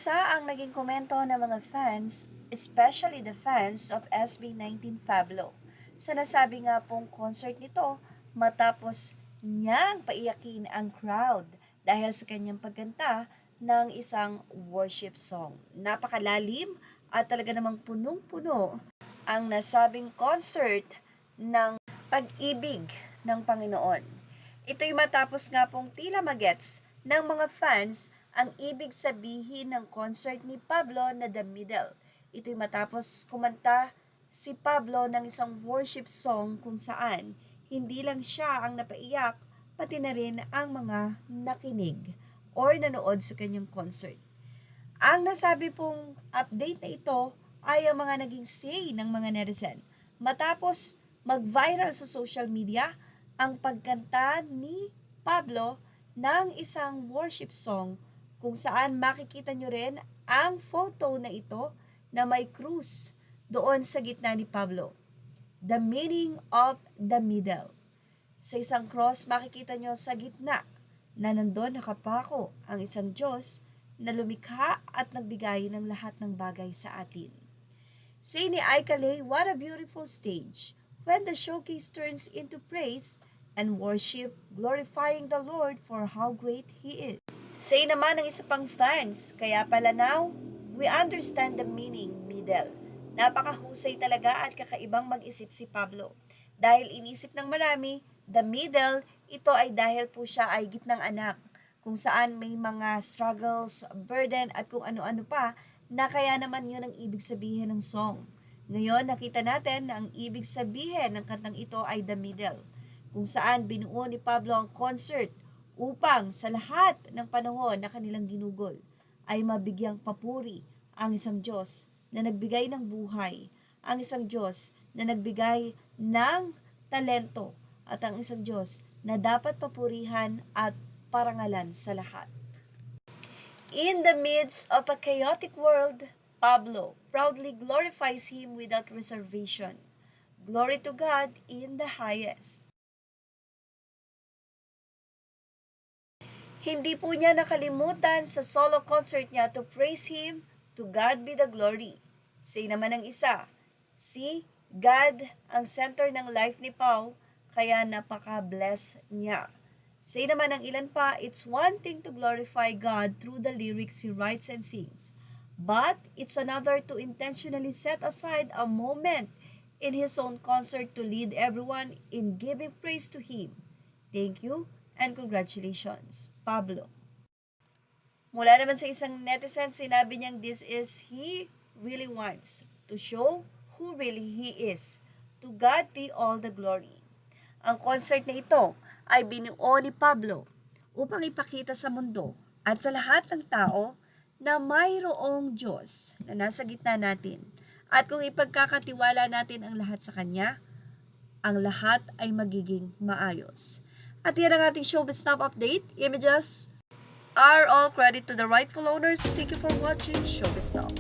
Isa ang naging komento ng mga fans, especially the fans of SB19 Pablo, sa nasabi nga pong concert nito matapos niyang paiyakin ang crowd dahil sa kanyang pagkanta ng isang worship song. Napakalalim at talaga namang punong-puno ang nasabing concert ng pag-ibig ng Panginoon. Ito'y matapos nga pong tila magets ng mga fans ang ibig sabihin ng concert ni Pablo na The Middle. Ito'y matapos kumanta si Pablo ng isang worship song kung saan hindi lang siya ang napaiyak, pati na rin ang mga nakinig or nanood sa kanyang concert. Ang nasabi pong update na ito ay ang mga naging say ng mga netizen matapos mag-viral sa social media ang pagkanta ni Pablo ng isang worship song kung saan makikita nyo rin ang photo na ito na may krus doon sa gitna ni Pablo. The meaning of the middle. Sa isang cross, makikita nyo sa gitna na nandun nakapako ang isang Diyos na lumikha at nagbigay ng lahat ng bagay sa atin. Say ni Aikale, what a beautiful stage when the showcase turns into praise and worship, glorifying the Lord for how great He is. Say naman ng isa pang fans, kaya pala now, we understand the meaning, middle. Napakahusay talaga at kakaibang mag-isip si Pablo. Dahil inisip ng marami, the middle, ito ay dahil po siya ay gitnang anak, kung saan may mga struggles, burden at kung ano-ano pa, na kaya naman yun ang ibig sabihin ng song. Ngayon, nakita natin na ang ibig sabihin ng kantang ito ay the middle, kung saan binuo ni Pablo ang concert upang sa lahat ng panahon na kanilang ginugol ay mabigyang papuri ang isang Diyos na nagbigay ng buhay, ang isang Diyos na nagbigay ng talento at ang isang Diyos na dapat papurihan at parangalan sa lahat. In the midst of a chaotic world, Pablo proudly glorifies Him without reservation. Glory to God in the highest. Hindi po niya nakalimutan sa solo concert niya to praise Him, to God be the glory. Say naman ng isa, si God ang center ng life ni Pau, kaya napaka-bless niya. Say naman ng ilan pa, it's one thing to glorify God through the lyrics he writes and sings, but it's another to intentionally set aside a moment in his own concert to lead everyone in giving praise to Him. Thank you and congratulations, Pablo. Mula naman sa isang netizen, sinabi niyang this is he really wants to show who really he is. To God be all the glory. Ang concert na ito ay binuo ni Pablo upang ipakita sa mundo at sa lahat ng tao na mayroong Diyos na nasa gitna natin. At kung ipagkakatiwala natin ang lahat sa Kanya, ang lahat ay magiging maayos. At yan ang ating Showbiz Snap Update. Images are all credit to the rightful owners. Thank you for watching Showbiz Snap.